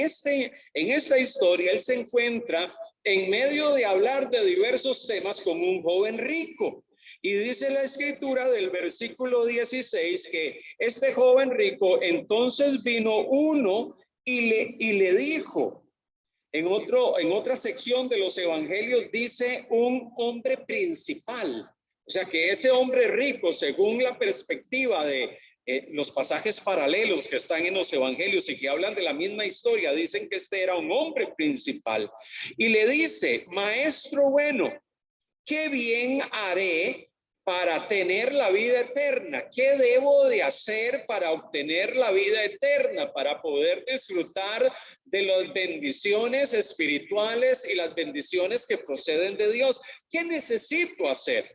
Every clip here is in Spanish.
en esta historia, él se encuentra en medio de hablar de diversos temas con un joven rico. Y dice la escritura del versículo 16 que este joven rico, entonces vino uno y le dijo, en otra sección de los evangelios dice un hombre principal. O sea que ese hombre rico, según la perspectiva de los pasajes paralelos que están en los evangelios y que hablan de la misma historia, dicen que este era un hombre principal. Y le dice, maestro bueno, ¿qué bien haré para tener la vida eterna? ¿Qué debo de hacer para obtener la vida eterna? Para poder disfrutar de las bendiciones espirituales y las bendiciones que proceden de Dios. ¿Qué necesito hacer?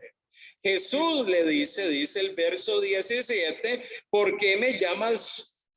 Jesús le dice el verso 17, ¿por qué me llamas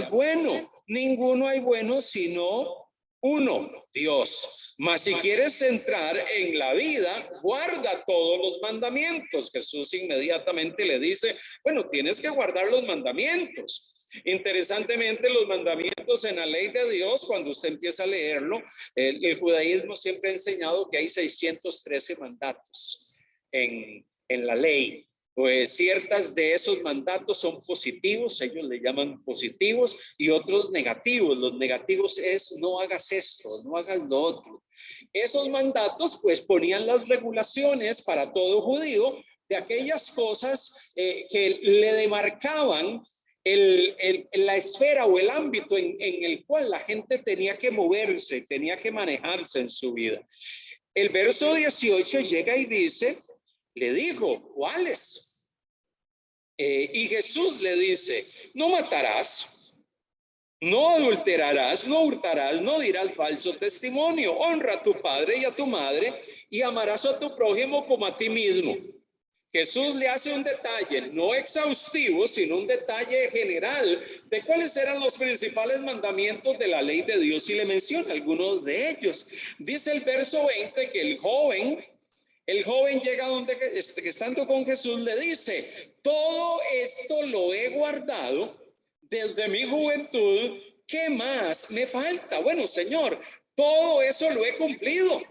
bueno? Ninguno hay bueno sino uno, Dios. Mas si quieres entrar en la vida, guarda todos los mandamientos. Jesús inmediatamente le dice, bueno, tienes que guardar los mandamientos. Interesantemente, los mandamientos en la ley de Dios, cuando usted empieza a leerlo, el judaísmo siempre ha enseñado que hay 613 mandatos en la ley. Pues ciertas de esos mandatos son positivos, ellos le llaman positivos, y otros negativos. Los negativos es no hagas esto, no hagas lo otro. Esos mandatos pues ponían las regulaciones para todo judío de aquellas cosas que le demarcaban la esfera o el ámbito en el cual la gente tenía que moverse, tenía que manejarse en su vida. El verso 18 llega y dice, le dijo, ¿cuáles? Y Jesús le dice, no matarás, no adulterarás, no hurtarás, no dirás falso testimonio, honra a tu padre y a tu madre y amarás a tu prójimo como a ti mismo. Jesús le hace un detalle, no exhaustivo, sino un detalle general de cuáles eran los principales mandamientos de la ley de Dios y le menciona algunos de ellos. Dice el verso 20 que el joven llega donde, estando con Jesús, le dice, todo esto lo he guardado desde mi juventud, ¿qué más me falta? Bueno, Señor, todo eso lo he cumplido,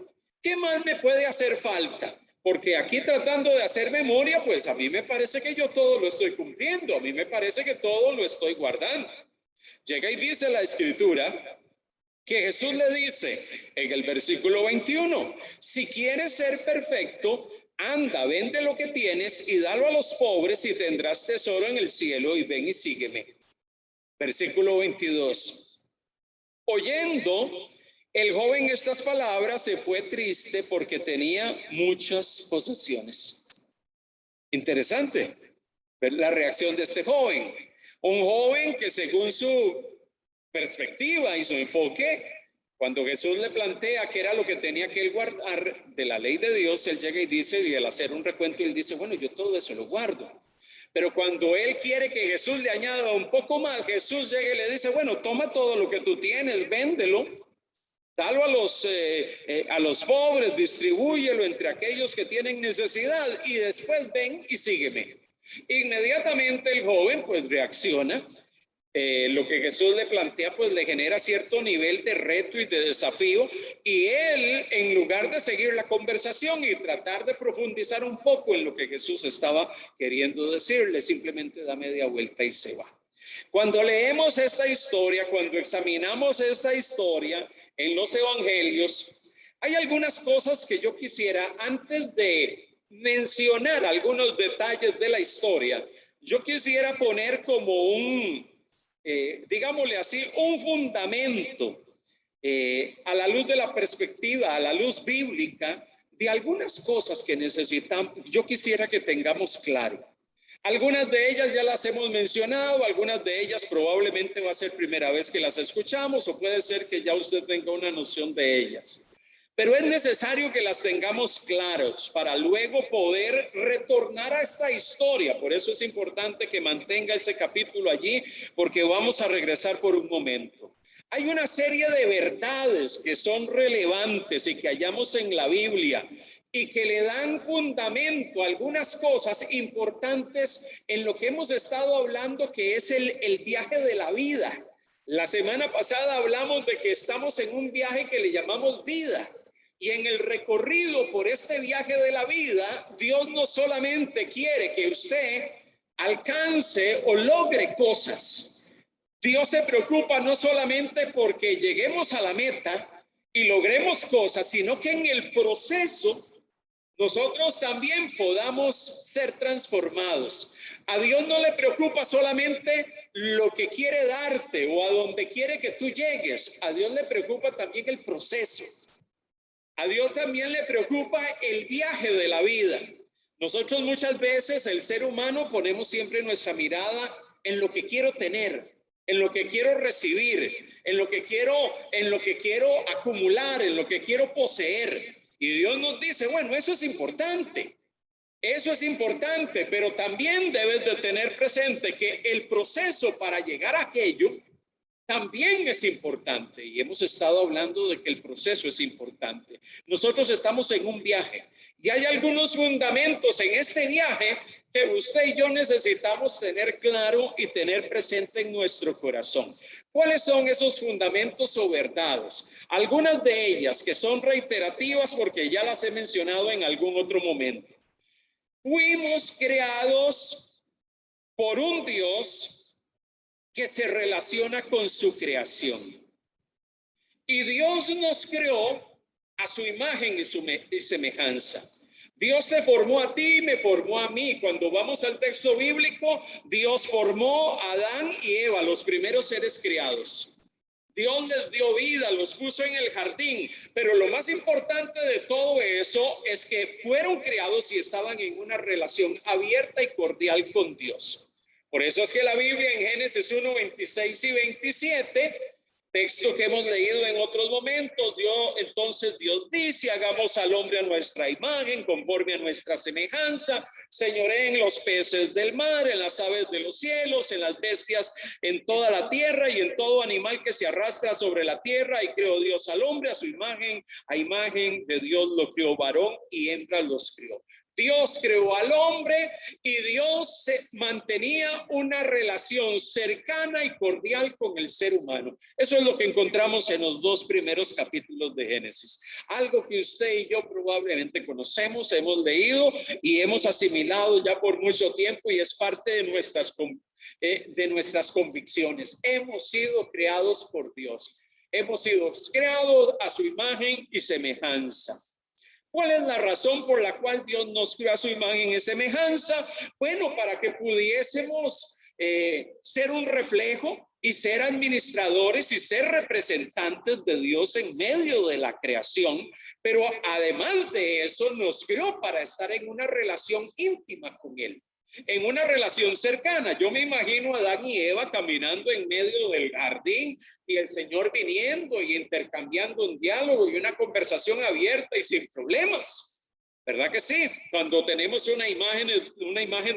¿qué más me puede hacer falta? Porque aquí tratando de hacer memoria, pues a mí me parece que yo todo lo estoy cumpliendo, a mí me parece que todo lo estoy guardando. Llega y dice la escritura que Jesús le dice en el versículo 21, si quieres ser perfecto, anda, vende lo que tienes y dalo a los pobres y tendrás tesoro en el cielo y ven y sígueme. Versículo 22. Oyendo el joven estas palabras se fue triste porque tenía muchas posesiones. Interesante ver la reacción de este joven. Un joven que según su perspectiva y su enfoque, cuando Jesús le plantea qué era lo que tenía que él guardar de la ley de Dios, él llega y dice, y al hacer un recuento, él dice, bueno, yo todo eso lo guardo. Pero cuando él quiere que Jesús le añada un poco más, Jesús llega y le dice, bueno, toma todo lo que tú tienes, véndelo, dalo a los pobres, distribúyelo entre aquellos que tienen necesidad y después ven y sígueme. Inmediatamente el joven pues reacciona. Lo que Jesús le plantea pues le genera cierto nivel de reto y de desafío, y él, en lugar de seguir la conversación y tratar de profundizar un poco en lo que Jesús estaba queriendo decirle, simplemente da media vuelta y se va. Cuando leemos esta historia, cuando examinamos esta historia en los evangelios, hay algunas cosas que yo quisiera, antes de mencionar algunos detalles de la historia, yo quisiera poner como digámosle así, un fundamento a la luz de la perspectiva, a la luz bíblica, de algunas cosas que necesitamos, yo quisiera que tengamos claro. Algunas de ellas ya las hemos mencionado, algunas de ellas probablemente va a ser primera vez que las escuchamos, o puede ser que ya usted tenga una noción de ellas. Pero es necesario que las tengamos claros para luego poder retornar a esta historia. Por eso es importante que mantenga ese capítulo allí, porque vamos a regresar por un momento. Hay una serie de verdades que son relevantes y que hallamos en la Biblia y que le dan fundamento a algunas cosas importantes en lo que hemos estado hablando, que es el viaje de la vida. La semana pasada hablamos de que estamos en un viaje que le llamamos vida. Y en el recorrido por este viaje de la vida, Dios no solamente quiere que usted alcance o logre cosas. Dios se preocupa no solamente porque lleguemos a la meta y logremos cosas, sino que en el proceso nosotros también podamos ser transformados. A Dios no le preocupa solamente lo que quiere darte o a donde quiere que tú llegues. A Dios le preocupa también el proceso. A Dios también le preocupa el viaje de la vida. Nosotros muchas veces, el ser humano, ponemos siempre nuestra mirada en lo que quiero tener, en lo que quiero recibir, en lo que quiero acumular, en lo que quiero poseer. Y Dios nos dice, bueno, eso es importante, pero también debes de tener presente que el proceso para llegar a aquello también es importante. Y hemos estado hablando de que el proceso es importante. Nosotros estamos en un viaje y hay algunos fundamentos en este viaje que usted y yo necesitamos tener claro y tener presente en nuestro corazón. ¿Cuáles son esos fundamentos o verdades? Algunas de ellas que son reiterativas porque ya las he mencionado en algún otro momento. Fuimos creados por un Dios que se relaciona con su creación. Y Dios nos creó a su imagen y semejanza. Dios te formó a ti, me formó a mí. Cuando vamos al texto bíblico, Dios formó a Adán y Eva, los primeros seres creados. Dios les dio vida, los puso en el jardín, pero lo más importante de todo eso es que fueron creados y estaban en una relación abierta y cordial con Dios. Por eso es que la Biblia en Génesis 1, 26 y 27, texto que hemos leído en otros momentos, entonces Dios dice, hagamos al hombre a nuestra imagen, conforme a nuestra semejanza, señoreen en los peces del mar, en las aves de los cielos, en las bestias, en toda la tierra y en todo animal que se arrastra sobre la tierra. Y creó Dios al hombre a su imagen, a imagen de Dios lo creó, varón y hembra los creó. Dios creó al hombre y Dios mantenía una relación cercana y cordial con el ser humano. Eso es lo que encontramos en los dos primeros capítulos de Génesis. Algo que usted y yo probablemente conocemos, hemos leído y hemos asimilado ya por mucho tiempo y es parte de nuestras convicciones. Hemos sido creados por Dios. Hemos sido creados a su imagen y semejanza. ¿Cuál es la razón por la cual Dios nos creó a su imagen y semejanza? Bueno, para que pudiésemos ser un reflejo y ser administradores y ser representantes de Dios en medio de la creación, pero además de eso nos creó para estar en una relación íntima con Él, en una relación cercana. Yo me imagino a Adán y Eva caminando en medio del jardín y el Señor viniendo y intercambiando un diálogo y una conversación abierta y sin problemas. ¿Verdad que sí? Cuando tenemos una imagen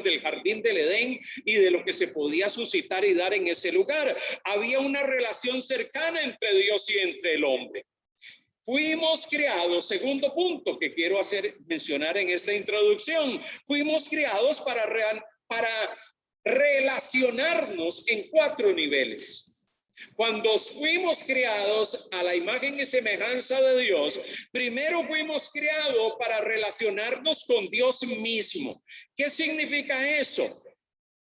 del jardín del Edén y de lo que se podía suscitar y dar en ese lugar, había una relación cercana entre Dios y entre el hombre. Fuimos creados, segundo punto que quiero mencionar en esta introducción, fuimos creados para relacionarnos en 4 niveles. Cuando fuimos creados a la imagen y semejanza de Dios, primero fuimos creados para relacionarnos con Dios mismo. ¿Qué significa eso?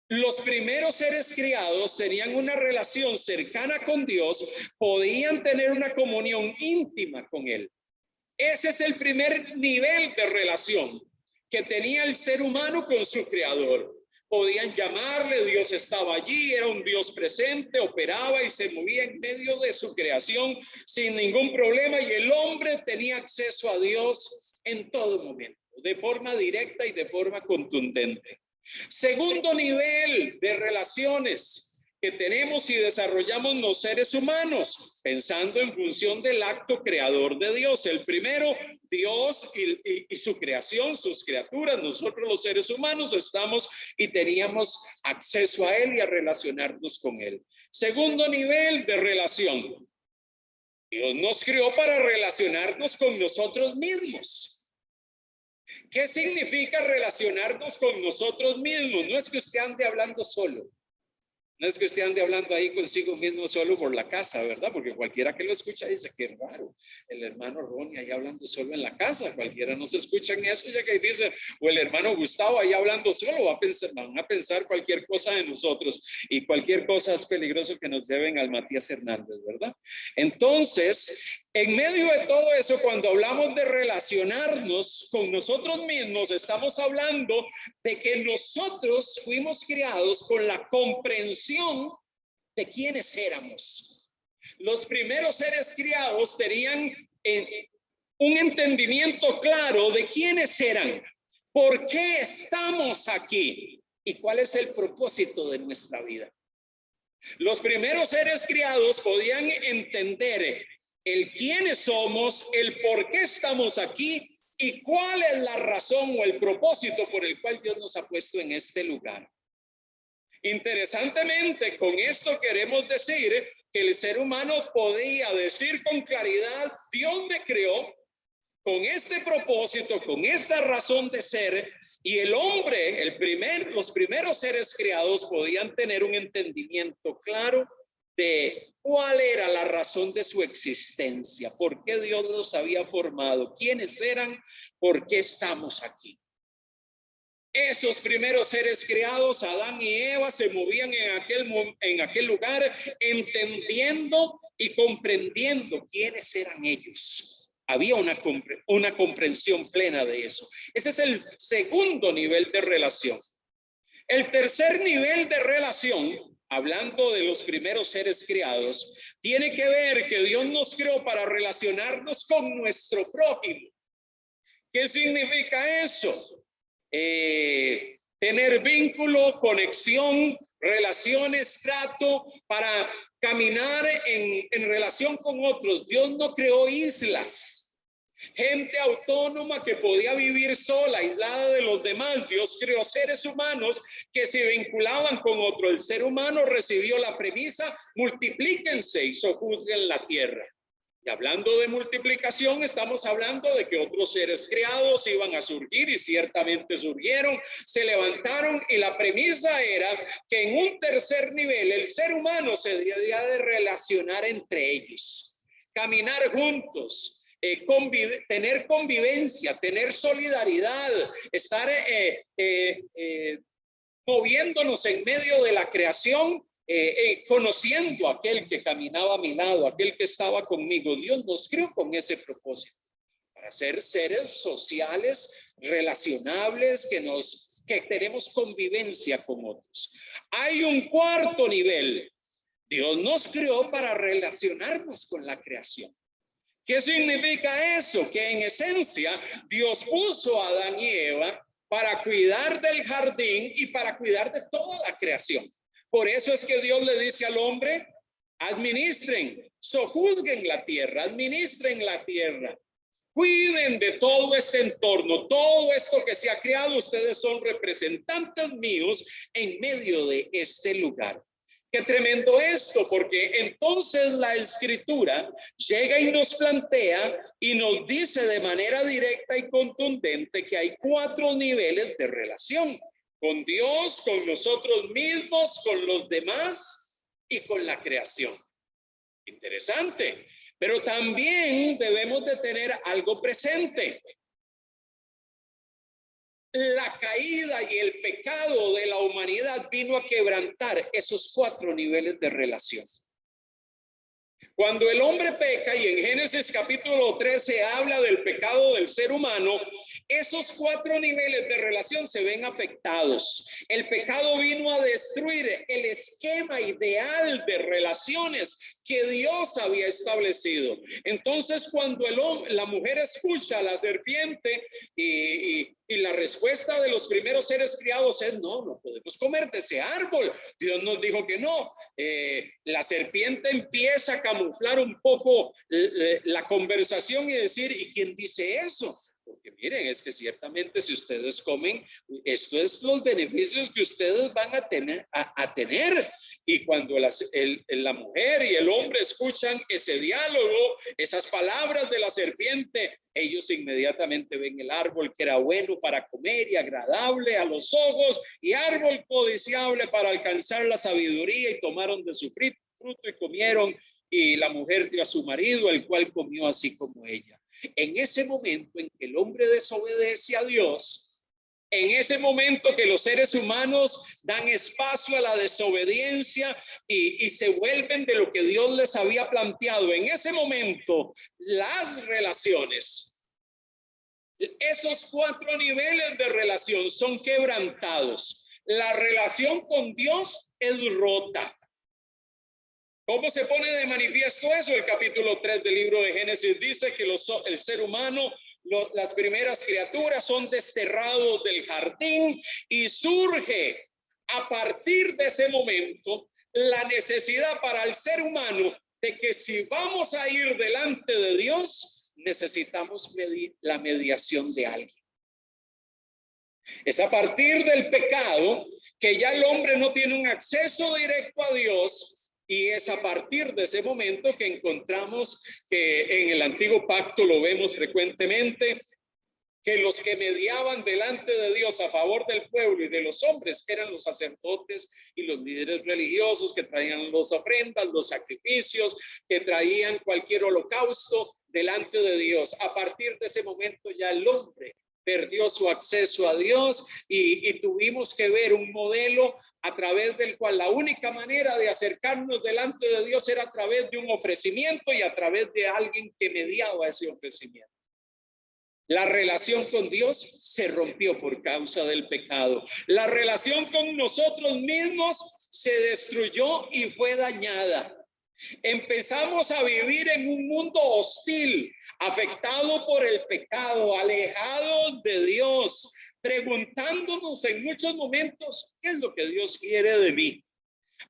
Los primeros seres creados tenían una relación cercana con Dios, podían tener una comunión íntima con Él. Ese es el primer nivel de relación que tenía el ser humano con su creador. Podían llamarle, Dios estaba allí, era un Dios presente, operaba y se movía en medio de su creación sin ningún problema, y el hombre tenía acceso a Dios en todo momento, de forma directa y de forma contundente. Segundo nivel de relaciones que tenemos y desarrollamos los seres humanos, pensando en función del acto creador de Dios. El primero, Dios y su creación, sus criaturas. Nosotros los seres humanos estamos y teníamos acceso a Él y a relacionarnos con Él. Segundo nivel de relación. Dios nos creó para relacionarnos con nosotros mismos. ¿Qué significa relacionarnos con nosotros mismos? No es que usted ande hablando solo. No es que usted ande hablando ahí consigo mismo solo por la casa, ¿verdad? Porque cualquiera que lo escucha dice que raro, el hermano Ronnie ahí hablando solo en la casa. Cualquiera no se escucha en eso, ya que dice, o el hermano Gustavo ahí hablando solo, van a pensar cualquier cosa de nosotros, y cualquier cosa es peligroso que nos deben al Matías Hernández, ¿verdad? Entonces, en medio de todo eso, cuando hablamos de relacionarnos con nosotros mismos, estamos hablando de que nosotros fuimos criados con la comprensión de quiénes éramos. Los primeros seres criados tenían un entendimiento claro de quiénes eran, por qué estamos aquí y cuál es el propósito de nuestra vida. Los primeros seres criados podían entender el quiénes somos, el por qué estamos aquí y cuál es la razón o el propósito por el cual Dios nos ha puesto en este lugar. Interesantemente, con esto queremos decir que el ser humano podía decir con claridad, Dios me creó con este propósito, con esta razón de ser, y el hombre, los primeros seres creados podían tener un entendimiento claro de cuál era la razón de su existencia, por qué Dios los había formado, quiénes eran, por qué estamos aquí. Esos primeros seres creados, Adán y Eva, se movían en aquel lugar entendiendo y comprendiendo quiénes eran ellos. Había una comprensión plena de eso. Ese es el segundo nivel de relación. El tercer nivel de relación, hablando de los primeros seres creados, tiene que ver que Dios nos creó para relacionarnos con nuestro prójimo. ¿Qué significa eso? Tener vínculo, conexión, relaciones, trato para caminar en relación con otros. Dios no creó islas, gente autónoma que podía vivir sola, aislada de los demás. Dios creó seres humanos que se vinculaban con otro. El ser humano recibió la premisa: multiplíquense y sojuzguen la tierra. Y hablando de multiplicación, estamos hablando de que otros seres creados iban a surgir, y ciertamente surgieron, se levantaron, y la premisa era que en un tercer nivel el ser humano se debía de relacionar entre ellos, caminar juntos, tener convivencia, tener solidaridad, estar moviéndonos en medio de la creación, conociendo a aquel que caminaba a mi lado, aquel que estaba conmigo. Dios nos creó con ese propósito, para ser seres sociales, relacionables, que tenemos convivencia con otros. Hay un cuarto nivel. Dios nos creó para relacionarnos con la creación. ¿Qué significa eso? Que en esencia Dios puso a Adán y Eva para cuidar del jardín y para cuidar de toda la creación. Por eso es que Dios le dice al hombre: administren, sojuzguen la tierra, administren la tierra, cuiden de todo este entorno, todo esto que se ha creado. Ustedes son representantes míos en medio de este lugar. Qué tremendo esto, porque entonces la Escritura llega y nos plantea y nos dice de manera directa y contundente que hay 4 niveles de relación: con Dios, con nosotros mismos, con los demás y con la creación. Interesante, pero también debemos de tener algo presente. La caída y el pecado de la humanidad vino a quebrantar esos 4 niveles de relación. Cuando el hombre peca, y en Génesis capítulo 13 habla del pecado del ser humano, esos 4 niveles de relación se ven afectados. El pecado vino a destruir el esquema ideal de relaciones que Dios había establecido. Entonces, cuando la mujer escucha a la serpiente y la respuesta de los primeros seres criados es: no podemos comer de ese árbol, Dios nos dijo que no. La serpiente empieza a camuflar un poco la conversación y decir: ¿y quién dice eso? Porque miren, es que ciertamente si ustedes comen, esto es los beneficios que ustedes van a tener. Y cuando la mujer y el hombre escuchan ese diálogo, esas palabras de la serpiente, ellos inmediatamente ven el árbol que era bueno para comer y agradable a los ojos y árbol codiciable para alcanzar la sabiduría, y tomaron de su fruto y comieron, y la mujer dio a su marido, el cual comió así como ella. En ese momento en que el hombre desobedece a Dios, en ese momento que los seres humanos dan espacio a la desobediencia y se vuelven de lo que Dios les había planteado, en ese momento las relaciones, esos 4 niveles de relación son quebrantados. La relación con Dios es rota. ¿Cómo se pone de manifiesto eso? El capítulo 3 del libro de Génesis dice que el ser humano, las primeras criaturas, son desterrados del jardín, y surge a partir de ese momento la necesidad para el ser humano de que si vamos a ir delante de Dios, necesitamos la mediación de alguien. Es a partir del pecado que ya el hombre no tiene un acceso directo a Dios. Y es a partir de ese momento que encontramos que en el antiguo pacto lo vemos frecuentemente, que los que mediaban delante de Dios a favor del pueblo y de los hombres eran los sacerdotes y los líderes religiosos, que traían las ofrendas, los sacrificios, que traían cualquier holocausto delante de Dios. A partir de ese momento ya el hombre perdió su acceso a Dios, y tuvimos que ver un modelo a través del cual la única manera de acercarnos delante de Dios era a través de un ofrecimiento y a través de alguien que mediaba ese ofrecimiento. La relación con Dios se rompió por causa del pecado. La relación con nosotros mismos se destruyó y fue dañada. Empezamos a vivir en un mundo hostil, afectado por el pecado, alejado de Dios, preguntándonos en muchos momentos, ¿qué es lo que Dios quiere de mí?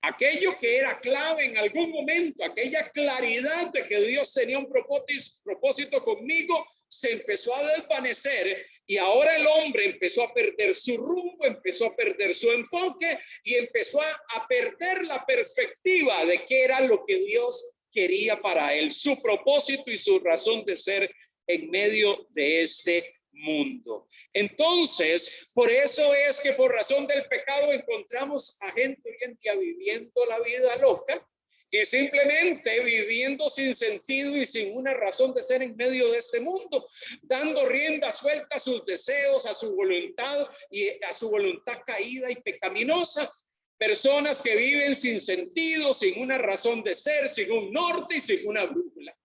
Aquello que era clave en algún momento, aquella claridad de que Dios tenía un propósito conmigo, se empezó a desvanecer, y ahora el hombre empezó a perder su rumbo, empezó a perder su enfoque y empezó a perder la perspectiva de qué era lo que Dios quería para él, su propósito y su razón de ser en medio de este mundo. Entonces, por eso es que por razón del pecado encontramos a gente hoy en día viviendo la vida loca y simplemente viviendo sin sentido y sin una razón de ser en medio de este mundo, dando rienda suelta a sus deseos, a su voluntad y a su voluntad caída y pecaminosa. Personas que viven sin sentido, sin una razón de ser, sin un norte y sin una brújula.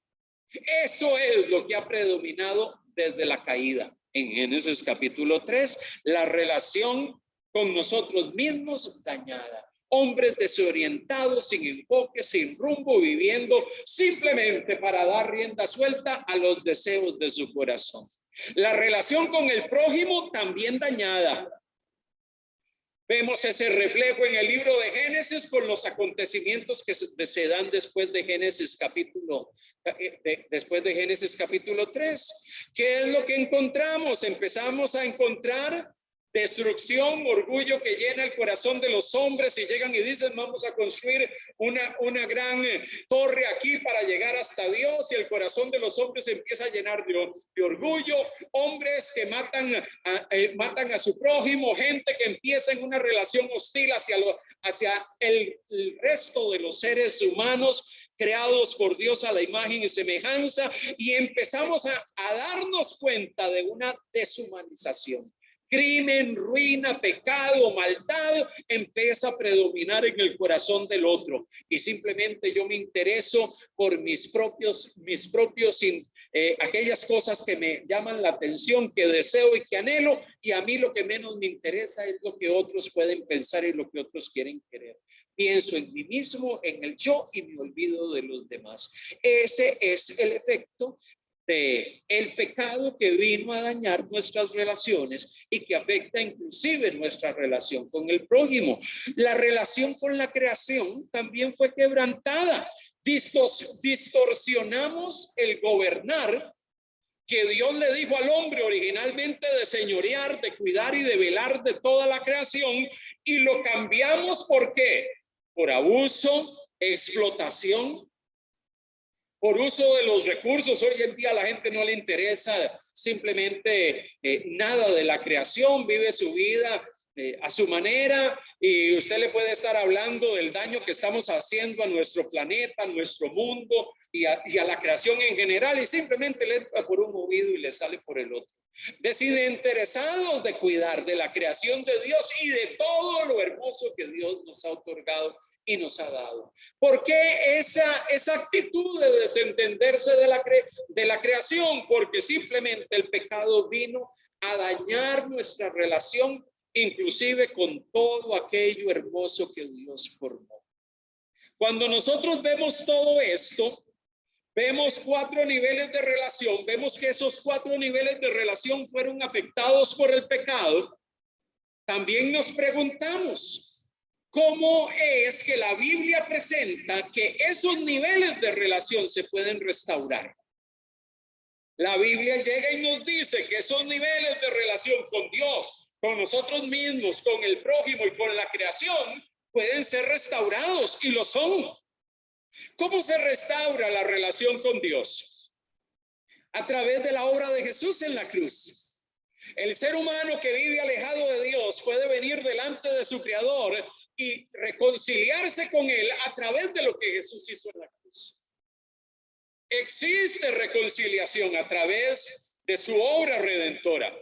Eso es lo que ha predominado desde la caída. En Génesis capítulo 3, la relación con nosotros mismos dañada. Hombres desorientados, sin enfoque, sin rumbo, viviendo simplemente para dar rienda suelta a los deseos de su corazón. La relación con el prójimo también dañada. Vemos ese reflejo en el libro de Génesis con los acontecimientos que se dan después de Génesis capítulo 3. ¿Qué es lo que encontramos? Empezamos a encontrar destrucción, orgullo que llena el corazón de los hombres, y llegan y dicen, vamos a construir una gran torre aquí para llegar hasta Dios, y el corazón de los hombres se empieza a llenar de orgullo. Hombres que matan a su prójimo, gente que empieza en una relación hostil hacia el resto de los seres humanos creados por Dios a la imagen y semejanza, y empezamos a darnos cuenta de una deshumanización. Crimen, ruina, pecado, maldad empieza a predominar en el corazón del otro, y simplemente yo me intereso por mis propios aquellas cosas que me llaman la atención, que deseo y que anhelo, y a mí lo que menos me interesa es lo que otros pueden pensar y lo que otros quieren querer. Pienso en mí mismo, en el yo, y me olvido de los demás. Ese es el efecto de el pecado que vino a dañar nuestras relaciones y que afecta inclusive nuestra relación con el prójimo. La relación con la creación también fue quebrantada. Distorsionamos el gobernar que Dios le dijo al hombre originalmente de señorear, de cuidar y de velar de toda la creación, y lo cambiamos. ¿Por qué? por abuso, explotación, por uso de los recursos. Hoy en día a la gente no le interesa simplemente nada de la creación, vive su vida a su manera, y usted le puede estar hablando del daño que estamos haciendo a nuestro planeta, a nuestro mundo y a la creación en general, y simplemente le entra por un oído y le sale por el otro. Desinteresados de cuidar de la creación de Dios y de todo lo hermoso que Dios nos ha otorgado y nos ha dado. ¿Por qué esa actitud de desentenderse de la creación? Porque simplemente el pecado vino a dañar nuestra relación, inclusive con todo aquello hermoso que Dios formó. Cuando nosotros vemos todo esto, vemos 4 niveles de relación, vemos que esos 4 niveles de relación fueron afectados por el pecado. También nos preguntamos, ¿cómo es que la Biblia presenta que esos niveles de relación se pueden restaurar? La Biblia llega y nos dice que esos niveles de relación con Dios, con nosotros mismos, con el prójimo y con la creación pueden ser restaurados, y lo son. ¿Cómo se restaura la relación con Dios? A través de la obra de Jesús en la cruz. El ser humano que vive alejado de Dios puede venir delante de su Creador y reconciliarse con Él a través de lo que Jesús hizo en la cruz. Existe reconciliación a través de su obra redentora.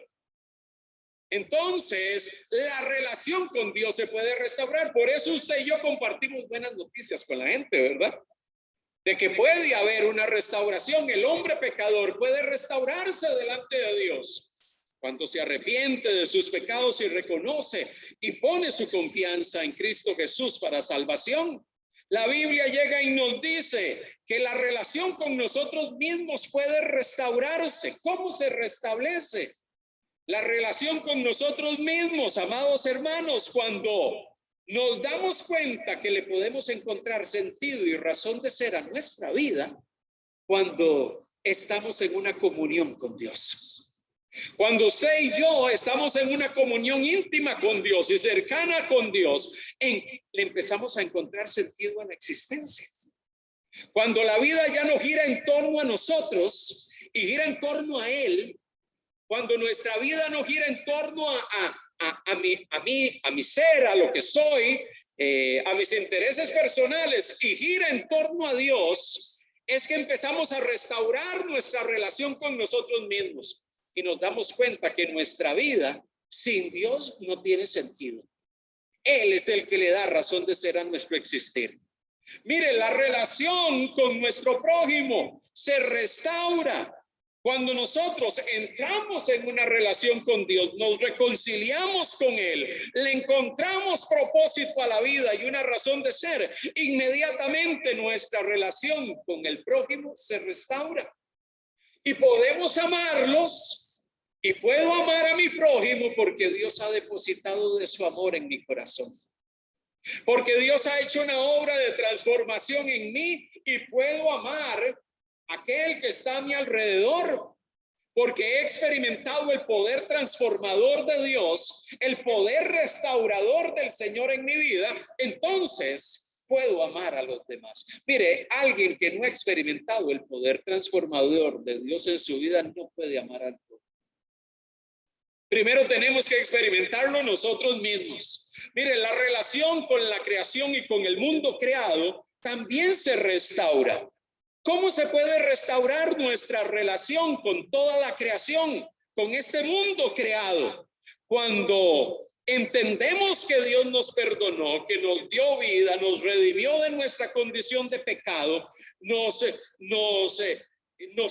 Entonces, la relación con Dios se puede restaurar. Por eso usted y yo compartimos buenas noticias con la gente, ¿verdad? De que puede haber una restauración. El hombre pecador puede restaurarse delante de Dios cuando se arrepiente de sus pecados y reconoce y pone su confianza en Cristo Jesús para salvación. La Biblia llega y nos dice que la relación con nosotros mismos puede restaurarse. ¿Cómo se restablece la relación con nosotros mismos, amados hermanos? Cuando nos damos cuenta que le podemos encontrar sentido y razón de ser a nuestra vida cuando estamos en una comunión con Dios. Cuando usted y yo estamos en una comunión íntima con Dios y cercana con Dios, le empezamos a encontrar sentido a la existencia. Cuando la vida ya no gira en torno a nosotros y gira en torno a Él, cuando nuestra vida no gira en torno a mi ser, a lo que soy, a mis intereses personales, y gira en torno a Dios, es que empezamos a restaurar nuestra relación con nosotros mismos y nos damos cuenta que nuestra vida sin Dios no tiene sentido. Él es el que le da razón de ser a nuestro existir. Mire, la relación con nuestro prójimo se restaura cuando nosotros entramos en una relación con Dios, nos reconciliamos con Él, le encontramos propósito a la vida y una razón de ser. Inmediatamente nuestra relación con el prójimo se restaura y podemos amarlos, y puedo amar a mi prójimo porque Dios ha depositado de su amor en mi corazón. Porque Dios ha hecho una obra de transformación en mí y puedo amar a aquel que está a mi alrededor. Porque he experimentado el poder transformador de Dios, el poder restaurador del Señor en mi vida. Entonces puedo amar a los demás. Mire, alguien que no ha experimentado el poder transformador de Dios en su vida no puede amar al otro. Primero tenemos que experimentarlo nosotros mismos. Mire, la relación con la creación y con el mundo creado también se restaura. ¿Cómo se puede restaurar nuestra relación con toda la creación, con este mundo creado? Cuando entendemos que Dios nos perdonó, que nos dio vida, nos redimió de nuestra condición de pecado, nos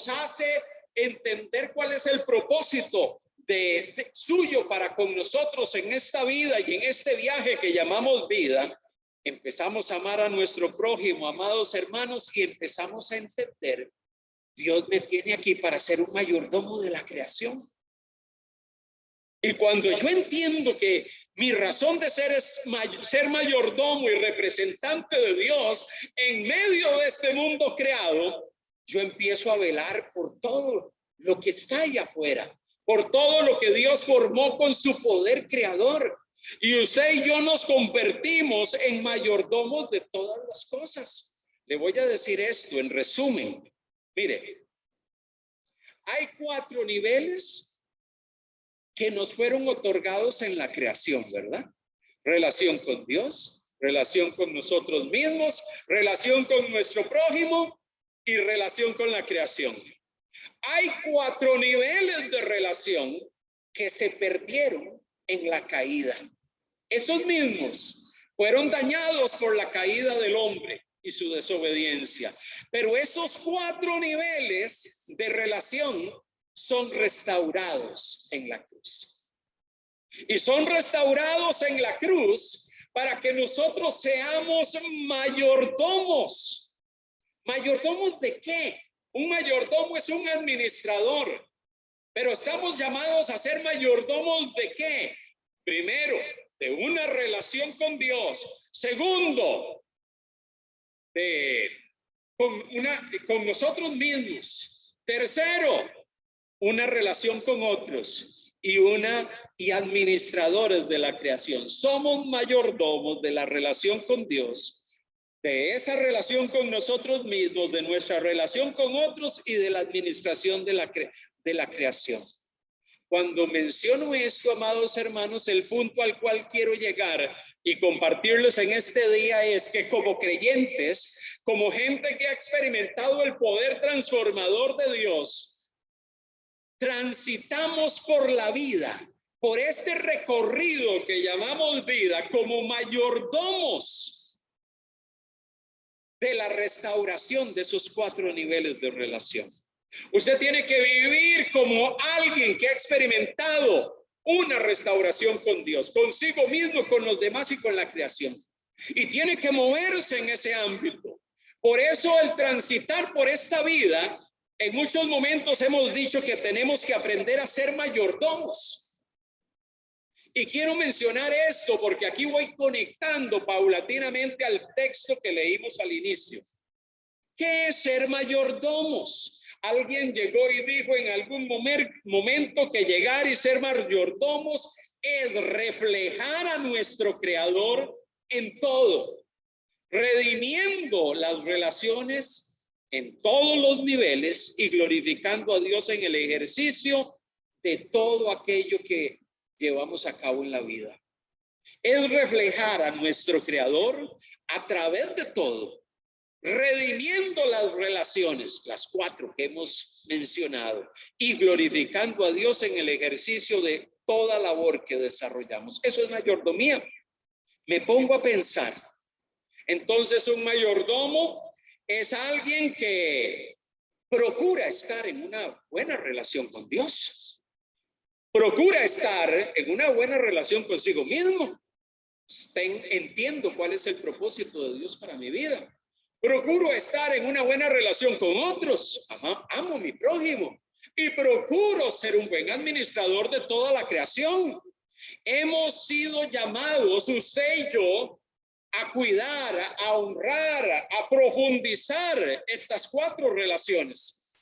hace entender cuál es el propósito suyo para con nosotros en esta vida y en este viaje que llamamos vida. Empezamos a amar a nuestro prójimo, amados hermanos, y empezamos a entender: Dios me tiene aquí para ser un mayordomo de la creación. Y cuando yo entiendo que mi razón de ser es ser mayordomo y representante de Dios en medio de este mundo creado, yo empiezo a velar por todo lo que está allá afuera, por todo lo que Dios formó con su poder creador. Y usted y yo nos convertimos en mayordomos de todas las cosas. Le voy a decir esto en resumen. Mire, hay 4 niveles que nos fueron otorgados en la creación, ¿verdad? Relación con Dios, relación con nosotros mismos, relación con nuestro prójimo y relación con la creación. Hay 4 niveles de relación que se perdieron en la caída. Esos mismos fueron dañados por la caída del hombre y su desobediencia. Pero esos 4 niveles de relación son restaurados en la cruz. Y son restaurados en la cruz para que nosotros seamos mayordomos. ¿Mayordomos de qué? Un mayordomo es un administrador. Pero estamos llamados a ser mayordomos ¿de qué? Primero, de una relación con Dios. Segundo, con nosotros mismos. Tercero, una relación con otros. Y administradores de la creación. Somos mayordomos de la relación con Dios, de esa relación con nosotros mismos, de nuestra relación con otros y de la administración de la creación. Cuando menciono esto, amados hermanos, el punto al cual quiero llegar y compartirles en este día es que como creyentes, como gente que ha experimentado el poder transformador de Dios, transitamos por la vida, por este recorrido que llamamos vida, como mayordomos de la restauración de esos 4 niveles de relación. Usted tiene que vivir como alguien que ha experimentado una restauración con Dios, consigo mismo, con los demás y con la creación. Y tiene que moverse en ese ámbito. Por eso el transitar por esta vida, en muchos momentos hemos dicho que tenemos que aprender a ser mayordomos. Y quiero mencionar esto porque aquí voy conectando paulatinamente al texto que leímos al inicio. ¿Qué es ser mayordomos? Alguien llegó y dijo en algún momento que llegar y ser mayordomos es reflejar a nuestro Creador en todo, redimiendo las relaciones en todos los niveles y glorificando a Dios en el ejercicio de todo aquello que llevamos a cabo en la vida. Es reflejar a nuestro Creador a través de todo, redimiendo las relaciones, las 4 que hemos mencionado, y glorificando a Dios en el ejercicio de toda labor que desarrollamos. Eso es mayordomía. Me pongo a pensar. Entonces, un mayordomo es alguien que procura estar en una buena relación con Dios. Procura estar en una buena relación consigo mismo. Entiendo cuál es el propósito de Dios para mi vida. Procuro estar en una buena relación con otros. Amo a mi prójimo. Y procuro ser un buen administrador de toda la creación. Hemos sido llamados, usted y yo, a cuidar, a honrar, a profundizar estas 4 relaciones.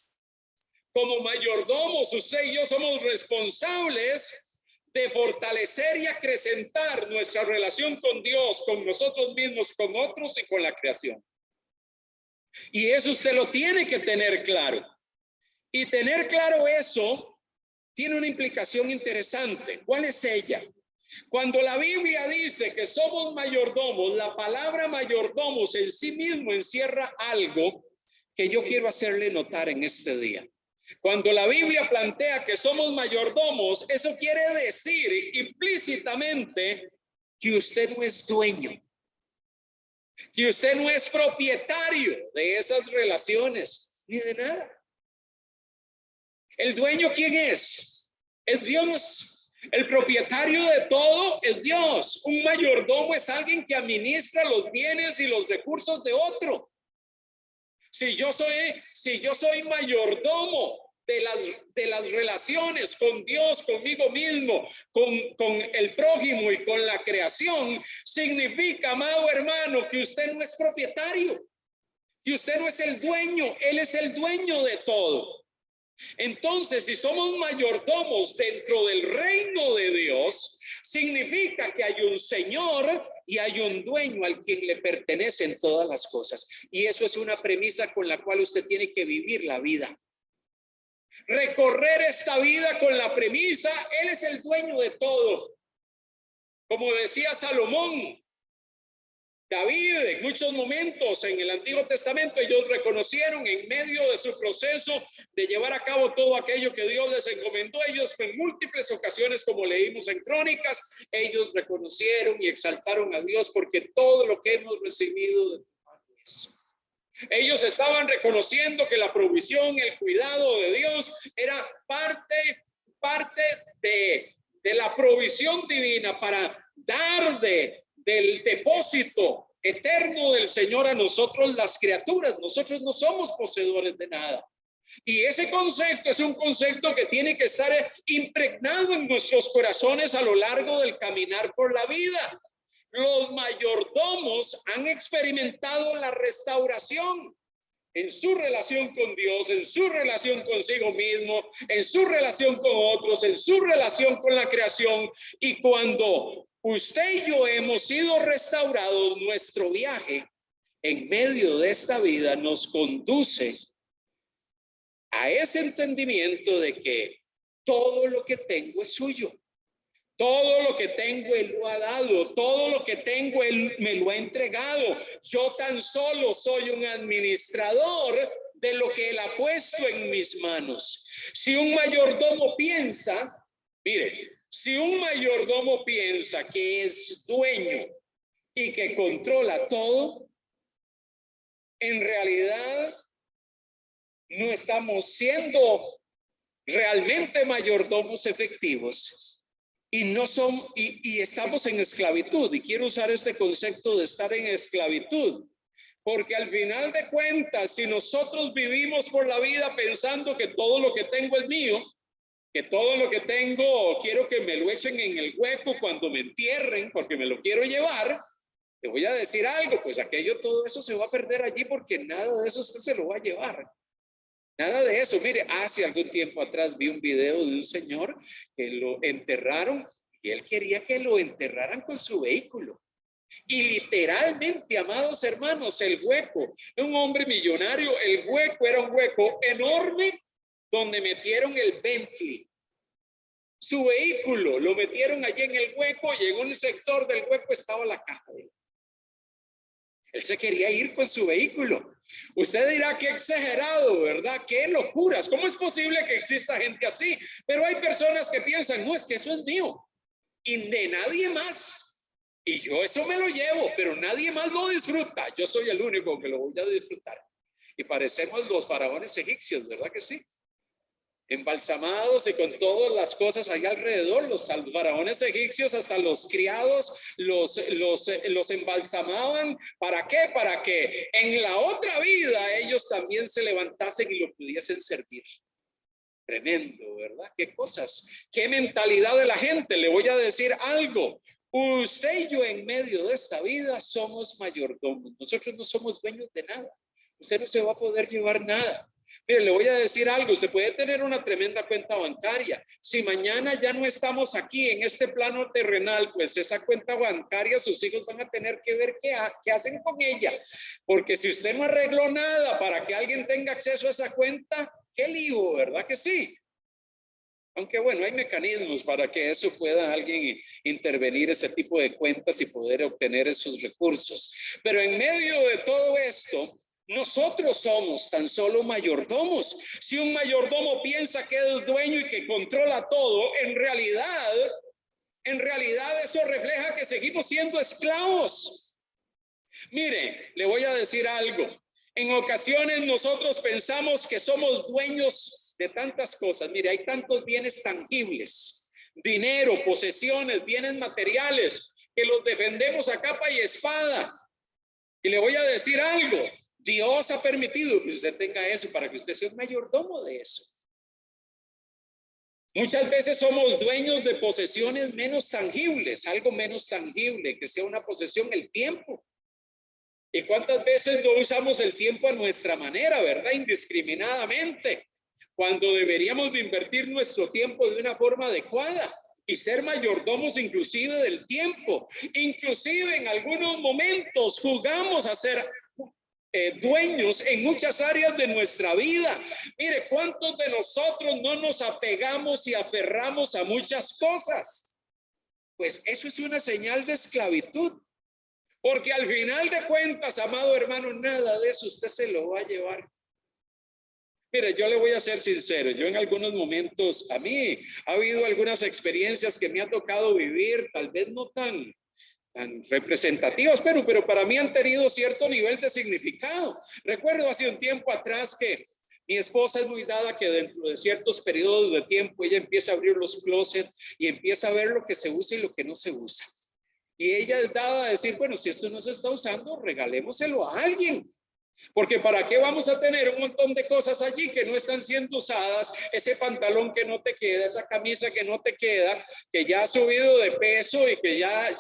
Como mayordomos, usted y yo somos responsables de fortalecer y acrecentar nuestra relación con Dios, con nosotros mismos, con otros y con la creación. Y eso usted lo tiene que tener claro. Y tener claro eso tiene una implicación interesante. ¿Cuál es ella? Cuando la Biblia dice que somos mayordomos, la palabra mayordomos en sí mismo encierra algo que yo quiero hacerle notar en este día. Cuando la Biblia plantea que somos mayordomos, eso quiere decir implícitamente que usted no es dueño, que usted no es propietario de esas relaciones ni de nada. ¿El dueño quién es? Es Dios. El propietario de todo es Dios. Un mayordomo es alguien que administra los bienes y los recursos de otro. Si yo soy mayordomo de las relaciones con Dios, conmigo mismo, con el prójimo y con la creación, significa, amado hermano, que usted no es propietario, que usted no es el dueño, Él es el dueño de todo. Entonces, si somos mayordomos dentro del reino de Dios, significa que hay un Señor y hay un dueño al quien le pertenecen todas las cosas. Y eso es una premisa con la cual usted tiene que vivir la vida. Recorrer esta vida con la premisa, Él es el dueño de todo. Como decía Salomón, David, en muchos momentos en el Antiguo Testamento, ellos reconocieron en medio de su proceso de llevar a cabo todo aquello que Dios les encomendó. Ellos en múltiples ocasiones, como leímos en Crónicas, ellos reconocieron y exaltaron a Dios porque todo lo que hemos recibido de Dios. Ellos estaban reconociendo que la provisión, el cuidado de Dios era parte de la provisión divina para dar del depósito eterno del Señor a nosotros las criaturas. Nosotros no somos poseedores de nada. Y ese concepto es un concepto que tiene que estar impregnado en nuestros corazones a lo largo del caminar por la vida. Los mayordomos han experimentado la restauración en su relación con Dios, en su relación consigo mismo, en su relación con otros, en su relación con la creación. Y cuando usted y yo hemos sido restaurados, nuestro viaje en medio de esta vida nos conduce a ese entendimiento de que todo lo que tengo es suyo. Todo lo que tengo Él lo ha dado, todo lo que tengo Él me lo ha entregado. Yo tan solo soy un administrador de lo que Él ha puesto en mis manos. Si un mayordomo piensa, mire, si un mayordomo piensa que es dueño y que controla todo, en realidad no estamos siendo realmente mayordomos efectivos. Y no son, y estamos en esclavitud. Y quiero usar este concepto de estar en esclavitud, porque al final de cuentas, si nosotros vivimos por la vida pensando que todo lo que tengo es mío, que todo lo que tengo quiero que me lo echen en el hueco cuando me entierren, porque me lo quiero llevar, te voy a decir algo, pues todo eso se va a perder allí, porque nada de eso usted se lo va a llevar. Nada de eso. Mire, hace algún tiempo atrás vi un video de un señor que lo enterraron y él quería que lo enterraran con su vehículo. Y literalmente, amados hermanos, el hueco, un hombre millonario, el hueco era un hueco enorme donde metieron el Bentley. Su vehículo lo metieron allí en el hueco y en un sector del hueco estaba la caja de él. Él se quería ir con su vehículo. Usted dirá, qué exagerado, ¿verdad? Qué locuras. ¿Cómo es posible que exista gente así? Pero hay personas que piensan, no, es que eso es mío y de nadie más. Y yo eso me lo llevo, pero nadie más lo disfruta. Yo soy el único que lo voy a disfrutar. Y parecemos los faraones egipcios, ¿verdad que sí? Embalsamados y con todas las cosas allá alrededor. Los faraones egipcios, hasta los criados los embalsamaban. ¿Para qué? Para que en la otra vida ellos también se levantasen y lo pudiesen servir. Tremendo, ¿verdad? Qué cosas, qué mentalidad de la gente. Le voy a decir algo. Usted y yo en medio de esta vida somos mayordomos. Nosotros no somos dueños de nada. Usted no se va a poder llevar nada. Mire, le voy a decir algo, usted puede tener una tremenda cuenta bancaria. Si mañana ya no estamos aquí en este plano terrenal, pues esa cuenta bancaria, sus hijos van a tener que ver qué hacen con ella. Porque si usted no arregló nada para que alguien tenga acceso a esa cuenta, qué lío, ¿verdad que sí? Aunque bueno, hay mecanismos para que eso pueda alguien intervenir ese tipo de cuentas y poder obtener esos recursos. Pero en medio de todo esto, nosotros somos tan solo mayordomos. Si un mayordomo piensa que es dueño y que controla todo, en realidad eso refleja que seguimos siendo esclavos. Mire, le voy a decir algo. En ocasiones nosotros pensamos que somos dueños de tantas cosas. Mire, hay tantos bienes tangibles, dinero, posesiones, bienes materiales, que los defendemos a capa y espada. Y le voy a decir algo. Dios ha permitido que usted tenga eso para que usted sea un mayordomo de eso. Muchas veces somos dueños de posesiones menos tangibles, algo menos tangible, que sea una posesión, el tiempo. ¿Y cuántas veces no usamos el tiempo a nuestra manera, verdad? Indiscriminadamente. cuando deberíamos de invertir nuestro tiempo de una forma adecuada y ser mayordomos inclusive del tiempo. Inclusive en algunos momentos jugamos a ser dueños en muchas áreas de nuestra vida. Mire, ¿cuántos de nosotros no nos apegamos y aferramos a muchas cosas? Pues eso es una señal de esclavitud. Porque al final de cuentas, amado hermano, nada de eso usted se lo va a llevar. Mire, yo le voy a ser sincero, yo en algunos momentos, a mí ha habido algunas experiencias que me ha tocado vivir, tal vez no tan representativas, pero para mí han tenido cierto nivel de significado. Recuerdo hace un tiempo atrás que mi esposa es muy dada que dentro de ciertos periodos de tiempo ella empieza a abrir los closets y empieza a ver lo que se usa y lo que no se usa. Y ella es dada a decir, bueno, si esto no se está usando, regalémoselo a alguien. Porque ¿para qué vamos a tener un montón de cosas allí que no están siendo usadas? Ese pantalón que no te queda, esa camisa que no te queda, que ya ha subido de peso y que ya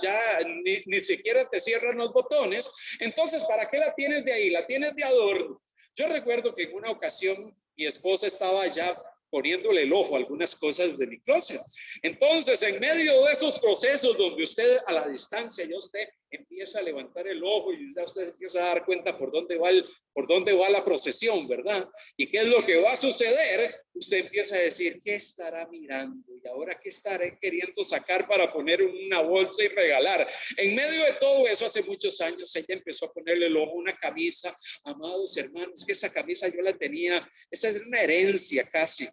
ni siquiera te cierran los botones. Entonces, ¿para qué la tienes de ahí? La tienes de adorno. Yo recuerdo que en una ocasión mi esposa estaba ya poniéndole el ojo a algunas cosas de mi closet. Entonces, en medio de esos procesos donde usted a la distancia, ya usted empieza a levantar el ojo y ya usted empieza a dar cuenta por dónde va la procesión, ¿verdad? Y qué es lo que va a suceder, usted empieza a decir, ¿qué estará mirando? Y ahora, ¿qué estaré queriendo sacar para poner en una bolsa y regalar? En medio de todo eso, hace muchos años, ella empezó a ponerle el ojo a una camisa. Amados hermanos, que esa camisa yo la tenía, esa es una herencia casi.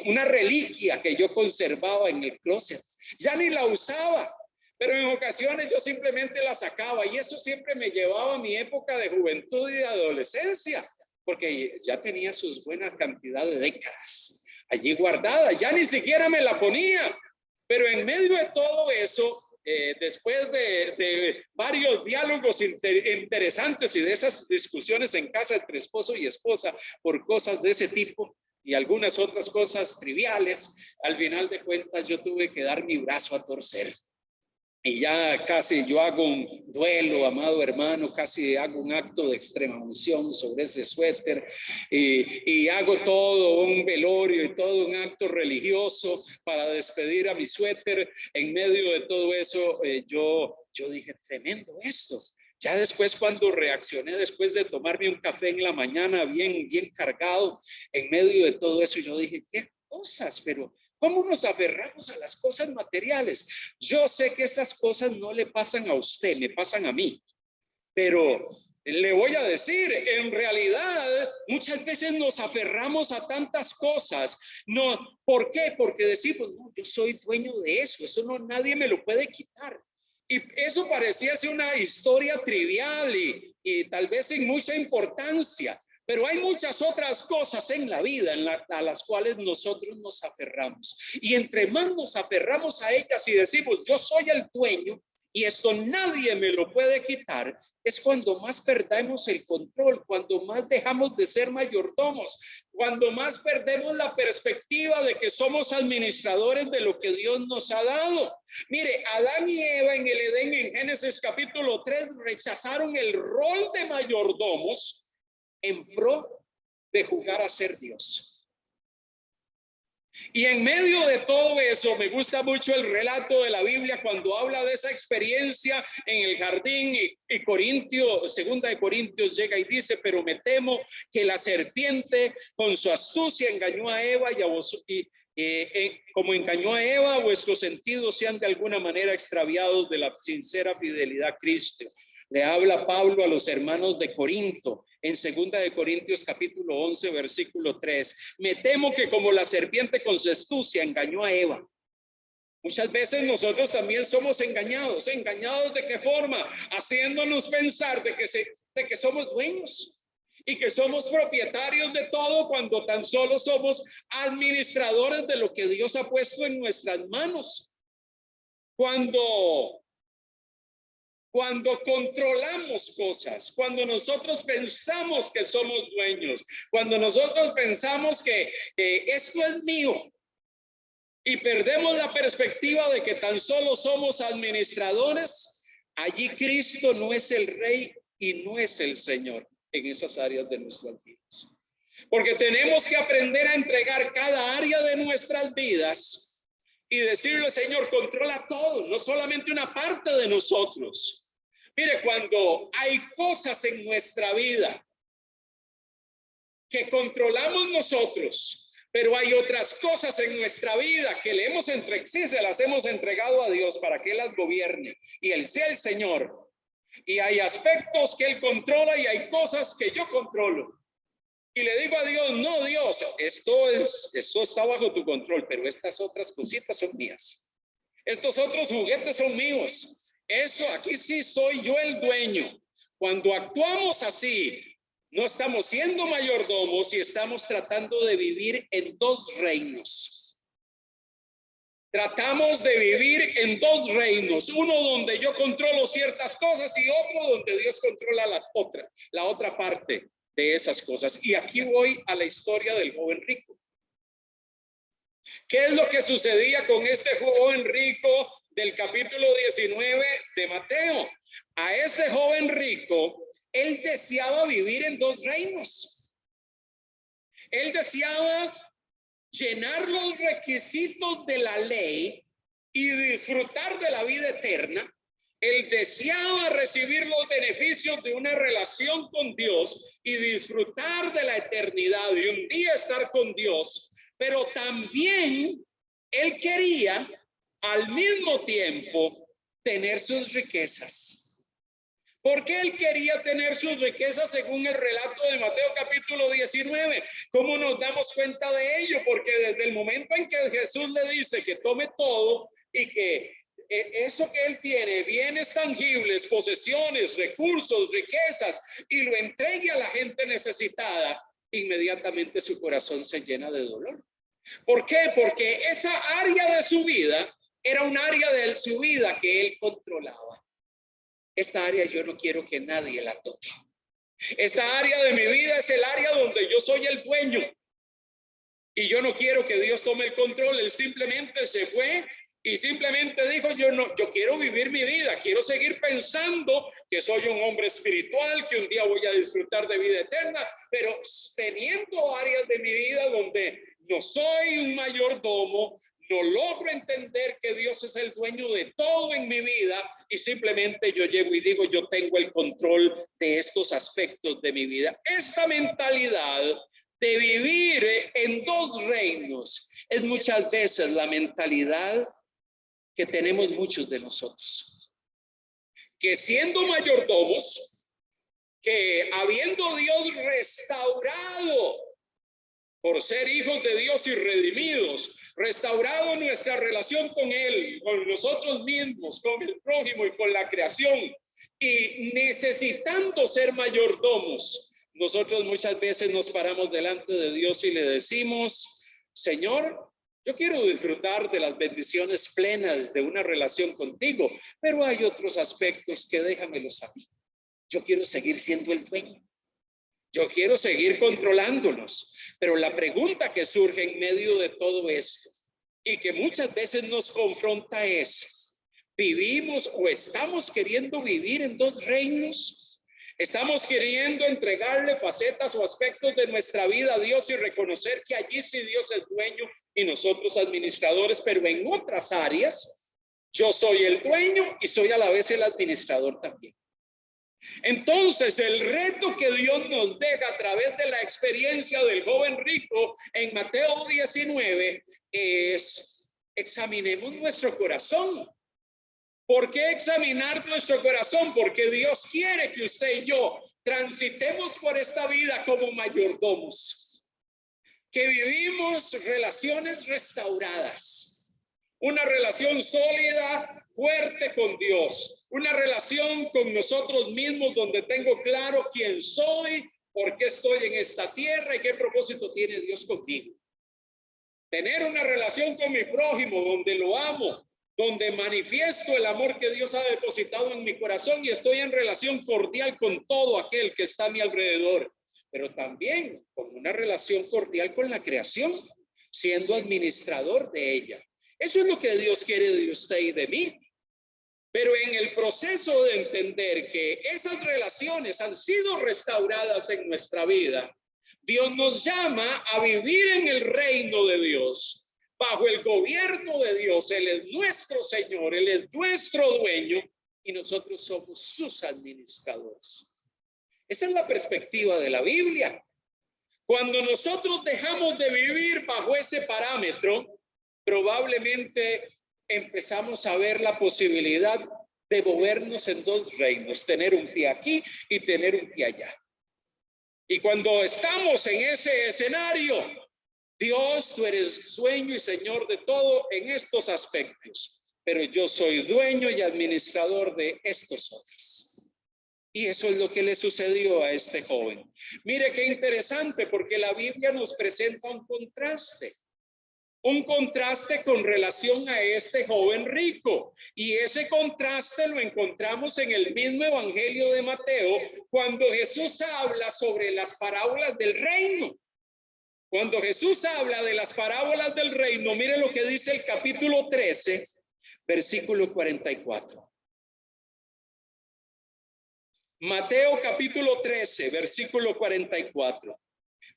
Una reliquia que yo conservaba en el closet. Ya ni la usaba, pero en ocasiones yo simplemente la sacaba y eso siempre me llevaba a mi época de juventud y de adolescencia, porque ya tenía sus buenas cantidades de décadas allí guardada, ya ni siquiera me la ponía. Pero en medio de todo eso, después de varios diálogos interesantes y de esas discusiones en casa entre esposo y esposa por cosas de ese tipo, y algunas otras cosas triviales, al final de cuentas yo tuve que dar mi brazo a torcer. Y ya casi yo hago un duelo, amado hermano, casi hago un acto de extrema unción sobre ese suéter y hago todo un velorio y todo un acto religioso para despedir a mi suéter. En medio de todo eso, yo dije, tremendo esto. Ya después cuando reaccioné, después de tomarme un café en la mañana bien cargado, en medio de todo eso, yo dije, qué cosas, pero ¿cómo nos aferramos a las cosas materiales? Yo sé que esas cosas no le pasan a usted, me pasan a mí, pero le voy a decir, en realidad muchas veces nos aferramos a tantas cosas. No, ¿por qué? Porque decimos, no, yo soy dueño de eso no nadie me lo puede quitar. Y eso parecía ser una historia trivial y tal vez sin mucha importancia, pero hay muchas otras cosas en la vida a las cuales nosotros nos aferramos. Y entre más nos aferramos a ellas y decimos, yo soy el dueño y esto nadie me lo puede quitar, es cuando más perdemos el control, cuando más dejamos de ser mayordomos, cuando más perdemos la perspectiva de que somos administradores de lo que Dios nos ha dado. Mire, Adán y Eva en el Edén, en Génesis capítulo 3, rechazaron el rol de mayordomos en pro de jugar a ser Dios. Y en medio de todo eso, me gusta mucho el relato de la Biblia cuando habla de esa experiencia en el jardín y segunda de Corintios llega y dice, pero me temo que la serpiente con su astucia engañó a Eva como engañó a Eva, vuestros sentidos sean de alguna manera extraviados de la sincera fidelidad a Cristo. Le habla Pablo a los hermanos de Corinto en segunda de Corintios capítulo 11 versículo 3. Me temo que como la serpiente con su astucia engañó a Eva. Muchas veces nosotros también somos engañados. ¿Engañados de qué forma? Haciéndonos pensar de que somos dueños y que somos propietarios de todo cuando tan solo somos administradores de lo que Dios ha puesto en nuestras manos. Cuando controlamos cosas, cuando nosotros pensamos que somos dueños, cuando nosotros pensamos que esto es mío y perdemos la perspectiva de que tan solo somos administradores, allí Cristo no es el Rey y no es el Señor en esas áreas de nuestras vidas. Porque tenemos que aprender a entregar cada área de nuestras vidas y decirle, Señor, controla todo, no solamente una parte de nosotros. Mire, cuando hay cosas en nuestra vida que controlamos nosotros, pero hay otras cosas en nuestra vida que le hemos entregado, sí, se las hemos entregado a Dios para que Él las gobierne y Él sea el Señor. Y hay aspectos que Él controla y hay cosas que yo controlo. Y le digo a Dios, no, Dios, esto está bajo tu control, pero estas otras cositas son mías. Estos otros juguetes son míos. Eso, aquí sí soy yo el dueño. Cuando actuamos así, no estamos siendo mayordomos y estamos tratando de vivir en dos reinos. Tratamos de vivir en dos reinos, uno donde yo controlo ciertas cosas y otro donde Dios controla la otra parte de esas cosas. Y aquí voy a la historia del joven rico. ¿Qué es lo que sucedía con este joven rico del capítulo 19 de Mateo? A ese joven rico, él deseaba vivir en dos reinos. Él deseaba llenar los requisitos de la ley y disfrutar de la vida eterna. Él deseaba recibir los beneficios de una relación con Dios y disfrutar de la eternidad y un día estar con Dios, pero también él quería al mismo tiempo tener sus riquezas. ¿Por qué él quería tener sus riquezas según el relato de Mateo capítulo 19? ¿Cómo nos damos cuenta de ello? Porque desde el momento en que Jesús le dice que tome todo y que eso que él tiene, bienes tangibles, posesiones, recursos, riquezas, y lo entregue a la gente necesitada, inmediatamente su corazón se llena de dolor. ¿Por qué? Porque esa área de su vida era un área de su vida que él controlaba. Esta área yo no quiero que nadie la toque. Esta área de mi vida es el área donde yo soy el dueño. Y yo no quiero que Dios tome el control. Él simplemente se fue y simplemente dijo, yo quiero vivir mi vida. Quiero seguir pensando que soy un hombre espiritual, que un día voy a disfrutar de vida eterna, pero teniendo áreas de mi vida donde no soy un mayordomo, no logro entender que Dios es el dueño de todo en mi vida y simplemente yo llego y digo, yo tengo el control de estos aspectos de mi vida. Esta mentalidad de vivir en dos reinos es muchas veces la mentalidad que tenemos muchos de nosotros. Que siendo mayordomos, que habiendo Dios restaurado por ser hijos de Dios y redimidos, restaurado nuestra relación con Él, con nosotros mismos, con el prójimo y con la creación, y necesitando ser mayordomos, nosotros muchas veces nos paramos delante de Dios y le decimos, Señor, yo quiero disfrutar de las bendiciones plenas de una relación contigo, pero hay otros aspectos que déjamelos a mí. Yo quiero seguir siendo el dueño. Yo quiero seguir controlándonos, pero la pregunta que surge en medio de todo esto y que muchas veces nos confronta es, ¿vivimos o estamos queriendo vivir en dos reinos? ¿Estamos queriendo entregarle facetas o aspectos de nuestra vida a Dios y reconocer que allí sí Dios es dueño y nosotros administradores, pero en otras áreas yo soy el dueño y soy a la vez el administrador también? Entonces el reto que Dios nos deja a través de la experiencia del joven rico en Mateo 19 es examinemos nuestro corazón. ¿Por qué examinar nuestro corazón? Porque Dios quiere que usted y yo transitemos por esta vida como mayordomos, que vivimos relaciones restauradas, una relación sólida, fuerte con Dios, una relación con nosotros mismos donde tengo claro quién soy, por qué estoy en esta tierra y qué propósito tiene Dios conmigo. Tener una relación con mi prójimo donde lo amo, donde manifiesto el amor que Dios ha depositado en mi corazón y estoy en relación cordial con todo aquel que está a mi alrededor, pero también con una relación cordial con la creación, siendo administrador de ella. Eso es lo que Dios quiere de usted y de mí. Pero en el proceso de entender que esas relaciones han sido restauradas en nuestra vida, Dios nos llama a vivir en el reino de Dios, bajo el gobierno de Dios. Él es nuestro Señor, Él es nuestro dueño y nosotros somos sus administradores. Esa es la perspectiva de la Biblia. Cuando nosotros dejamos de vivir bajo ese parámetro, probablemente empezamos a ver la posibilidad de movernos en dos reinos, tener un pie aquí y tener un pie allá. Y cuando estamos en ese escenario, Dios, tú eres dueño y Señor de todo en estos aspectos, pero yo soy dueño y administrador de estos otros. Y eso es lo que le sucedió a este joven. Mire qué interesante, porque la Biblia nos presenta un contraste con relación a este joven rico. Y ese contraste lo encontramos en el mismo Evangelio de Mateo, cuando Jesús habla sobre las parábolas del reino. Cuando Jesús habla de las parábolas del reino, mire lo que dice el capítulo 13, versículo 44. Mateo capítulo 13, versículo 44.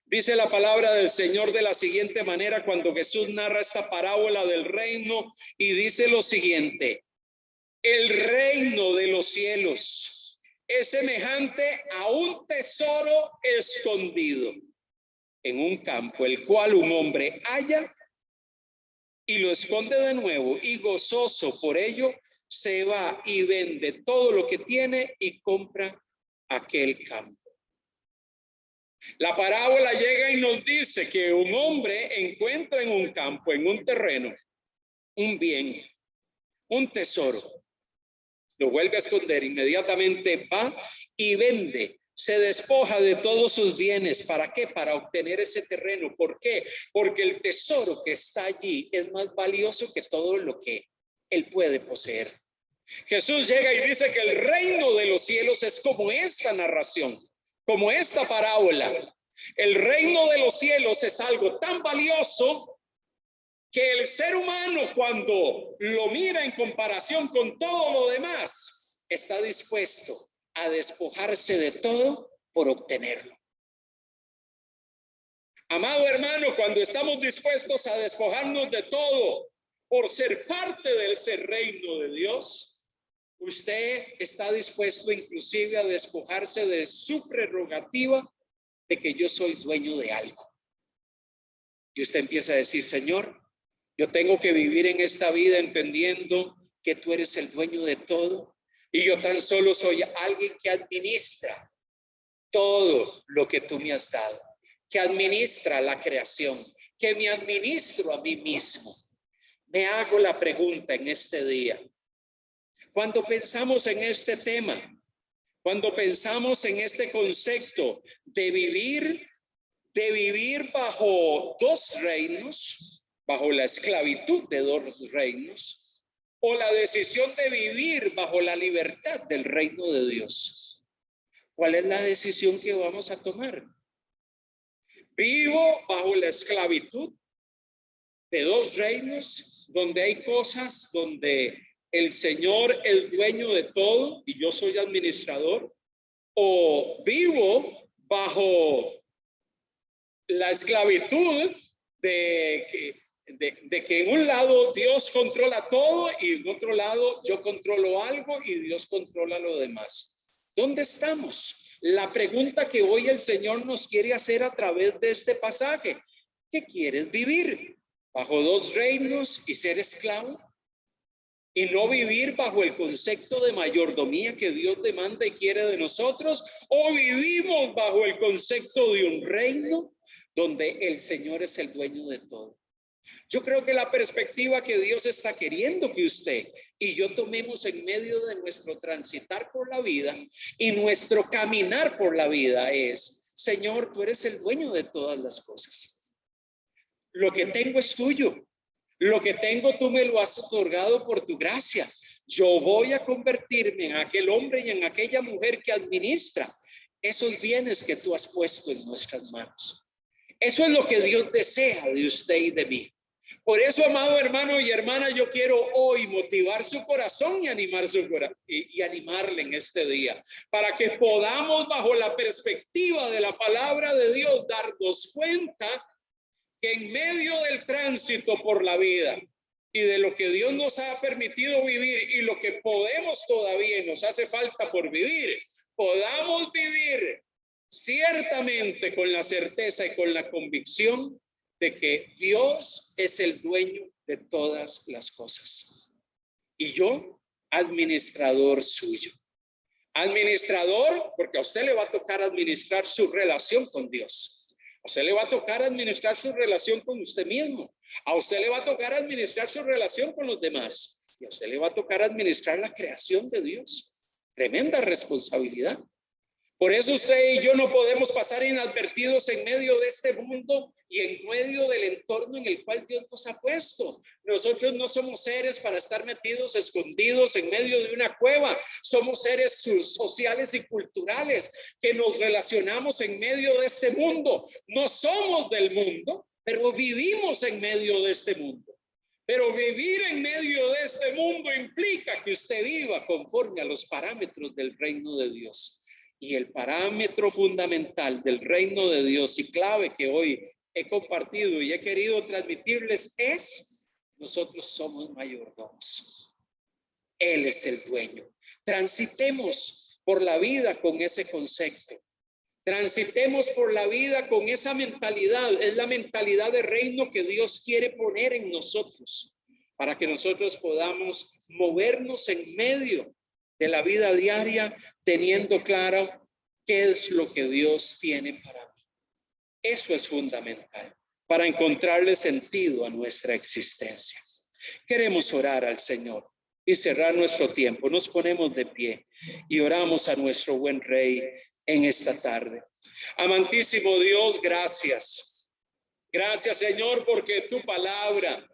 Dice la palabra del Señor de la siguiente manera cuando Jesús narra esta parábola del reino y dice lo siguiente: el reino de los cielos es semejante a un tesoro escondido en un campo, el cual un hombre halla y lo esconde de nuevo, y gozoso por ello se va y vende todo lo que tiene y compra aquel campo. La parábola llega y nos dice que un hombre encuentra en un campo, en un terreno, un bien, un tesoro. Lo vuelve a esconder, inmediatamente va y vende, se despoja de todos sus bienes. ¿Para qué? Para obtener ese terreno. ¿Por qué? Porque el tesoro que está allí es más valioso que todo lo que él puede poseer. Jesús llega y dice que el reino de los cielos es como esta narración, como esta parábola. El reino de los cielos es algo tan valioso que el ser humano, cuando lo mira en comparación con todo lo demás, está dispuesto a despojarse de todo por obtenerlo. Amado hermano, cuando estamos dispuestos a despojarnos de todo por ser parte de ese reino de Dios, usted está dispuesto inclusive a despojarse de su prerrogativa de que yo soy dueño de algo. Y usted empieza a decir: Señor, yo tengo que vivir en esta vida entendiendo que tú eres el dueño de todo y yo tan solo soy alguien que administra todo lo que tú me has dado, que administra la creación, que me administro a mí mismo. Me hago la pregunta en este día: cuando pensamos en este tema, cuando pensamos en este concepto de vivir bajo dos reinos, bajo la esclavitud de dos reinos, o la decisión de vivir bajo la libertad del reino de Dios, ¿cuál es la decisión que vamos a tomar? ¿Vivo bajo la esclavitud de dos reinos, donde hay cosas donde el Señor es dueño de todo y yo soy administrador? ¿O vivo bajo la esclavitud de que en un lado Dios controla todo y en otro lado yo controlo algo y Dios controla lo demás? ¿Dónde estamos? La pregunta que hoy el Señor nos quiere hacer a través de este pasaje: ¿qué quieres vivir? ¿Bajo dos reinos y ser esclavo? Y no vivir bajo el concepto de mayordomía que Dios demanda y quiere de nosotros, o vivimos bajo el concepto de un reino donde el Señor es el dueño de todo. Yo creo que la perspectiva que Dios está queriendo que usted y yo tomemos en medio de nuestro transitar por la vida y nuestro caminar por la vida es: Señor, tú eres el dueño de todas las cosas. Lo que tengo es tuyo. Lo que tengo tú me lo has otorgado por tu gracia. Yo voy a convertirme en aquel hombre y en aquella mujer que administra esos bienes que tú has puesto en nuestras manos. Eso es lo que Dios desea de usted y de mí. Por eso, amado hermano y hermana, yo quiero hoy motivar su corazón y animar su y animarle en este día, para que podamos, bajo la perspectiva de la palabra de Dios, darnos cuenta que en medio del tránsito por la vida y de lo que Dios nos ha permitido vivir y lo que podemos todavía y nos hace falta por vivir, podamos vivir ciertamente con la certeza y con la convicción de que Dios es el dueño de todas las cosas. Y yo, administrador suyo. Administrador, porque a usted le va a tocar administrar su relación con Dios. A usted le va a tocar administrar su relación con usted mismo. A usted le va a tocar administrar su relación con los demás. Y a usted le va a tocar administrar la creación de Dios. Tremenda responsabilidad. Por eso usted y yo no podemos pasar inadvertidos en medio de este mundo y en medio del entorno en el cual Dios nos ha puesto. Nosotros no somos seres para estar metidos, escondidos en medio de una cueva. Somos seres sociales y culturales que nos relacionamos en medio de este mundo. No somos del mundo, pero vivimos en medio de este mundo. Pero vivir en medio de este mundo implica que usted viva conforme a los parámetros del reino de Dios. Y el parámetro fundamental del reino de Dios y clave que hoy he compartido y he querido transmitirles es: nosotros somos mayordomos. Él es el dueño. Transitemos por la vida con ese concepto. Transitemos por la vida con esa mentalidad. Es la mentalidad de reino que Dios quiere poner en nosotros para que nosotros podamos movernos en medio de la vida diaria, teniendo claro qué es lo que Dios tiene para mí. Eso es fundamental para encontrarle sentido a nuestra existencia. Queremos orar al Señor y cerrar nuestro tiempo. Nos ponemos de pie y oramos a nuestro buen Rey en esta tarde. Amantísimo Dios, gracias. Gracias, Señor, porque tu palabra,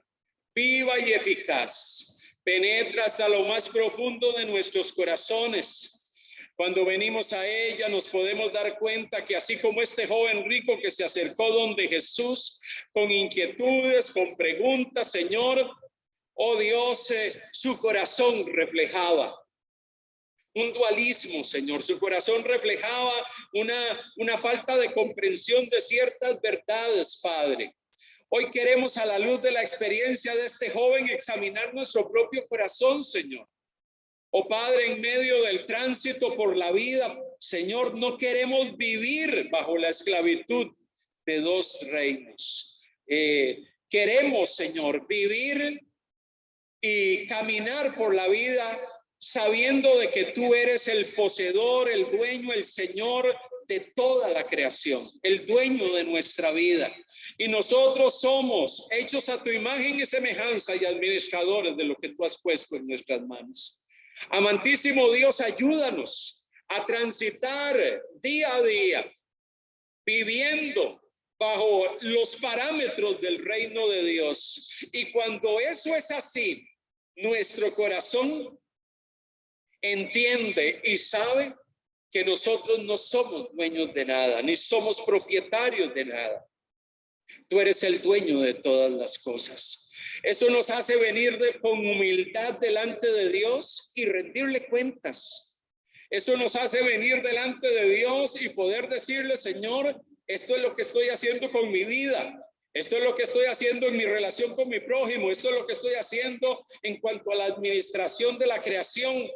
viva y eficaz, penetra hasta lo más profundo de nuestros corazones. Cuando venimos a ella nos podemos dar cuenta que así como este joven rico que se acercó donde Jesús con inquietudes, con preguntas, Señor, oh Dios, su corazón reflejaba un dualismo, Señor. Su corazón reflejaba una falta de comprensión de ciertas verdades, Padre. Hoy queremos, a la luz de la experiencia de este joven, examinar nuestro propio corazón, Señor. Oh Padre, en medio del tránsito por la vida, Señor, no queremos vivir bajo la esclavitud de dos reinos. Queremos, Señor, vivir y caminar por la vida sabiendo de que tú eres el poseedor, el dueño, el Señor de toda la creación, el dueño de nuestra vida. Y nosotros somos hechos a tu imagen y semejanza y administradores de lo que tú has puesto en nuestras manos. Amantísimo Dios, ayúdanos a transitar día a día, viviendo bajo los parámetros del reino de Dios. Y cuando eso es así, nuestro corazón entiende y sabe que nosotros no somos dueños de nada, ni somos propietarios de nada. Tú eres el dueño de todas las cosas. Eso nos hace venir con humildad delante de Dios y rendirle cuentas. Eso nos hace venir delante de Dios y poder decirle: Señor, esto es lo que estoy haciendo con mi vida. Esto es lo que estoy haciendo en mi relación con mi prójimo. Esto es lo que estoy haciendo en cuanto a la administración de la creación.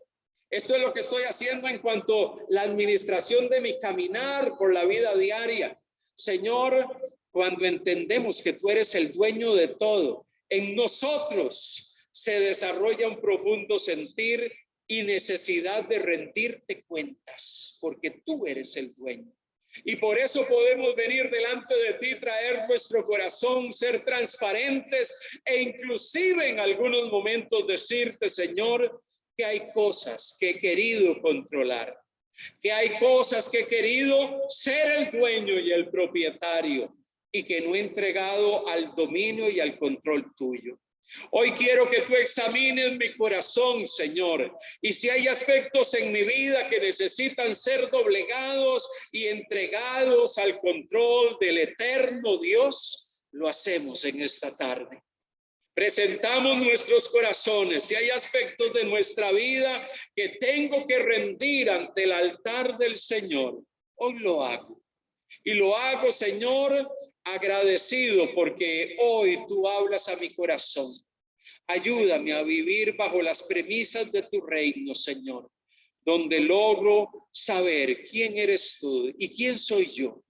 Esto es lo que estoy haciendo en cuanto a la administración de mi caminar por la vida diaria. Señor, cuando entendemos que tú eres el dueño de todo, en nosotros se desarrolla un profundo sentir y necesidad de rendirte cuentas, porque tú eres el dueño. Y por eso podemos venir delante de ti, traer nuestro corazón, ser transparentes e inclusive en algunos momentos decirte: Señor, que hay cosas que he querido controlar, que hay cosas que he querido ser el dueño y el propietario y que no he entregado al dominio y al control tuyo. Hoy quiero que tú examines mi corazón, Señor, y si hay aspectos en mi vida que necesitan ser doblegados y entregados al control del eterno Dios, lo hacemos en esta tarde. Presentamos nuestros corazones. Si hay aspectos de nuestra vida que tengo que rendir ante el altar del Señor, hoy lo hago. Y lo hago, Señor, agradecido porque hoy tú hablas a mi corazón. Ayúdame a vivir bajo las premisas de tu reino, Señor, donde logro saber quién eres tú y quién soy yo.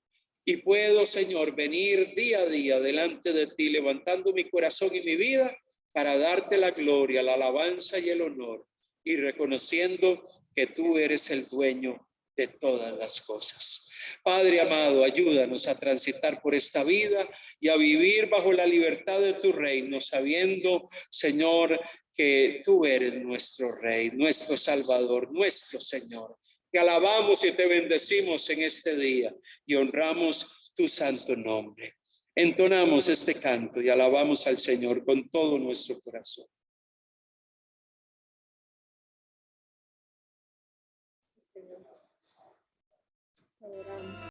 Y puedo, Señor, venir día a día delante de ti, levantando mi corazón y mi vida para darte la gloria, la alabanza y el honor, y reconociendo que tú eres el dueño de todas las cosas. Padre amado, ayúdanos a transitar por esta vida y a vivir bajo la libertad de tu reino, sabiendo, Señor, que tú eres nuestro Rey, nuestro Salvador, nuestro Señor. Te alabamos y te bendecimos en este día y honramos tu santo nombre. Entonamos este canto y alabamos al Señor con todo nuestro corazón. Adoramos.